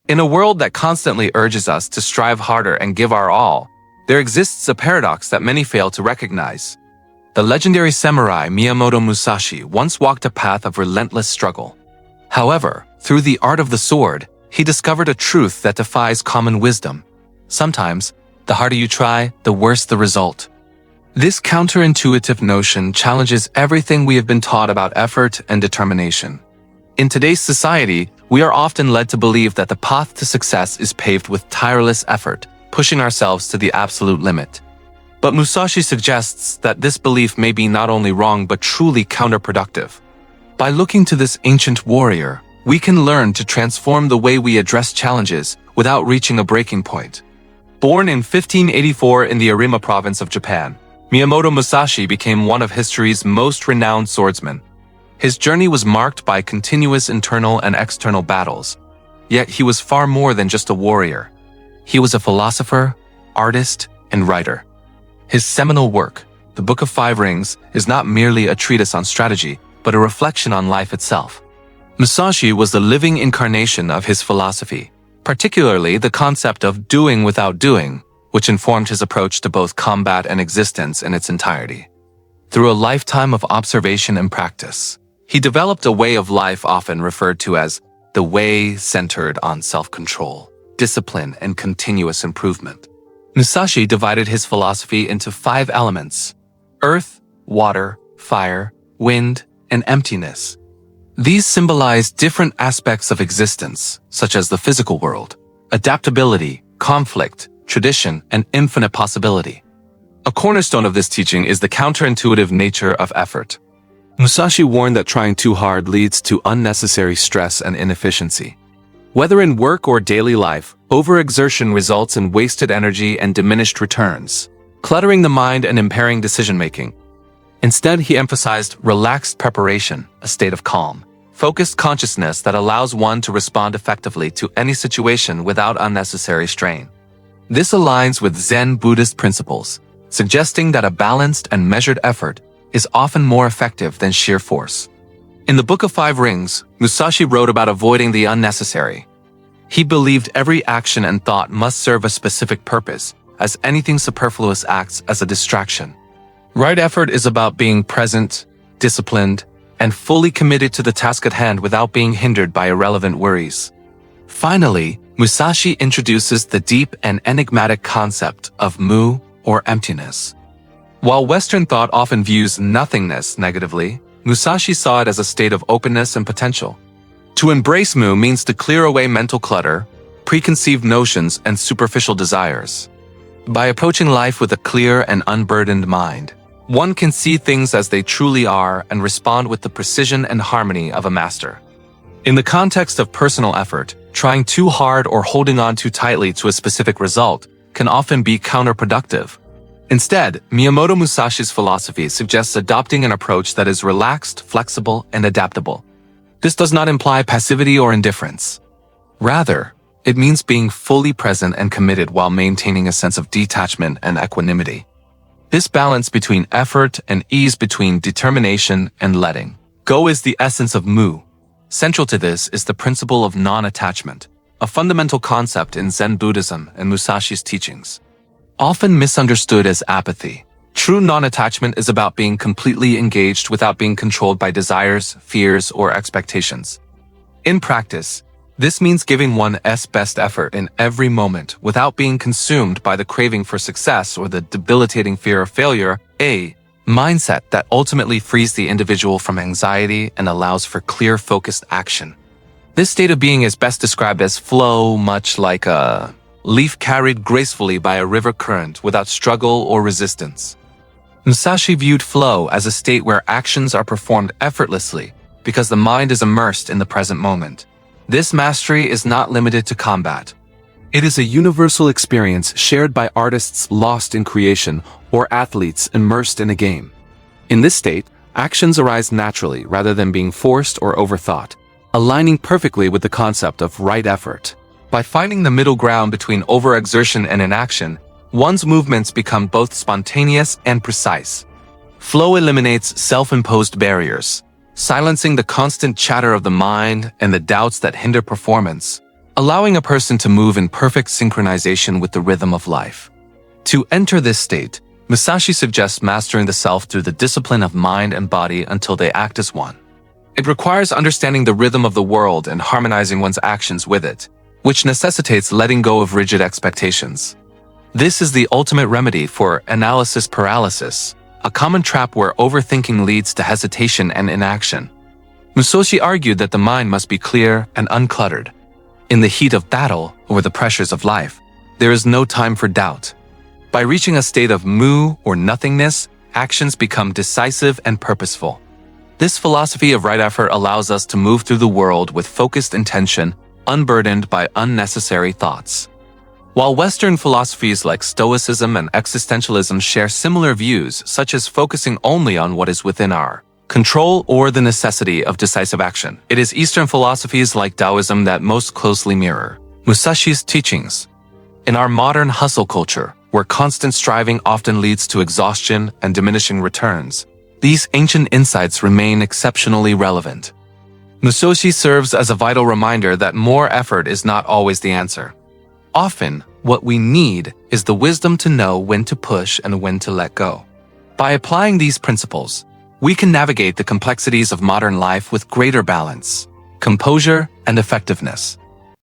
In a world that constantly urges us to strive harder and give our all, there exists a paradox that many fail to recognize. The legendary samurai Miyamoto Musashi once walked a path of relentless struggle. However, through the art of the sword, he discovered a truth that defies common wisdom. Sometimes, the harder you try, the worse the result. This counterintuitive notion challenges everything we have been taught about effort and determination. In today's society, we are often led to believe that the path to success is paved with tireless effort, pushing ourselves to the absolute limit. But Musashi suggests that this belief may be not only wrong but truly counterproductive. By looking to this ancient warrior, we can learn to transform the way we address challenges without reaching a breaking point. Born in 1584 in the Arima province of Japan, Miyamoto Musashi became one of history's most renowned swordsmen. His journey was marked by continuous internal and external battles, yet he was far more than just a warrior. He was a philosopher, artist, and writer. His seminal work, The Book of Five Rings, is not merely a treatise on strategy, but a reflection on life itself. Musashi was the living incarnation of his philosophy, particularly the concept of doing without doing, which informed his approach to both combat and existence in its entirety. Through a lifetime of observation and practice, he developed a way of life often referred to as the way centered on self-control, discipline, and continuous improvement. Musashi divided his philosophy into 5 elements: earth, water, fire, wind, and emptiness. These symbolize different aspects of existence, such as the physical world, adaptability, conflict, tradition, and infinite possibility. A cornerstone of this teaching is the counterintuitive nature of effort. Musashi warned that trying too hard leads to unnecessary stress and inefficiency. Whether in work or daily life, overexertion results in wasted energy and diminished returns, cluttering the mind and impairing decision-making. Instead, he emphasized relaxed preparation, a state of calm, focused consciousness that allows one to respond effectively to any situation without unnecessary strain. This aligns with Zen Buddhist principles, suggesting that a balanced and measured effort is often more effective than sheer force. In the Book of Five Rings, Musashi wrote about avoiding the unnecessary. He believed every action and thought must serve a specific purpose, as anything superfluous acts as a distraction. Right effort is about being present, disciplined, and fully committed to the task at hand without being hindered by irrelevant worries. Finally, Musashi introduces the deep and enigmatic concept of mu, or emptiness. While Western thought often views nothingness negatively, Musashi saw it as a state of openness and potential. To embrace mu means to clear away mental clutter, preconceived notions, and superficial desires. By approaching life with a clear and unburdened mind, one can see things as they truly are and respond with the precision and harmony of a master. In the context of personal effort, trying too hard or holding on too tightly to a specific result can often be counterproductive. Instead, Miyamoto Musashi's philosophy suggests adopting an approach that is relaxed, flexible, and adaptable. This does not imply passivity or indifference. Rather, it means being fully present and committed while maintaining a sense of detachment and equanimity. This balance between effort and ease, between determination and letting go, is the essence of mu. Central to this is the principle of non-attachment, a fundamental concept in Zen Buddhism and Musashi's teachings. Often misunderstood as apathy, true non-attachment is about being completely engaged without being controlled by desires, fears, or expectations. In practice, this means giving one's best effort in every moment without being consumed by the craving for success or the debilitating fear of failure, a mindset that ultimately frees the individual from anxiety and allows for clear, focused action. This state of being is best described as flow, much like a leaf carried gracefully by a river current without struggle or resistance. Musashi viewed flow as a state where actions are performed effortlessly because the mind is immersed in the present moment. This mastery is not limited to combat. It is a universal experience shared by artists lost in creation or athletes immersed in a game. In this state, actions arise naturally rather than being forced or overthought, aligning perfectly with the concept of right effort. By finding the middle ground between overexertion and inaction, one's movements become both spontaneous and precise. Flow eliminates self-imposed barriers, silencing the constant chatter of the mind and the doubts that hinder performance, allowing a person to move in perfect synchronization with the rhythm of life. To enter this state, Musashi suggests mastering the self through the discipline of mind and body until they act as one. It requires understanding the rhythm of the world and harmonizing one's actions with it, which necessitates letting go of rigid expectations. This is the ultimate remedy for analysis paralysis, a common trap where overthinking leads to hesitation and inaction. Musashi argued that the mind must be clear and uncluttered. In the heat of battle or the pressures of life, there is no time for doubt. By reaching a state of mu or nothingness, actions become decisive and purposeful. This philosophy of right effort allows us to move through the world with focused intention, unburdened by unnecessary thoughts. While Western philosophies like Stoicism and existentialism share similar views, such as focusing only on what is within our control or the necessity of decisive action, it is Eastern philosophies like Taoism that most closely mirror Musashi's teachings. In our modern hustle culture, where constant striving often leads to exhaustion and diminishing returns, these ancient insights remain exceptionally relevant. Musashi serves as a vital reminder that more effort is not always the answer. Often, what we need is the wisdom to know when to push and when to let go. By applying these principles, we can navigate the complexities of modern life with greater balance, composure, and effectiveness.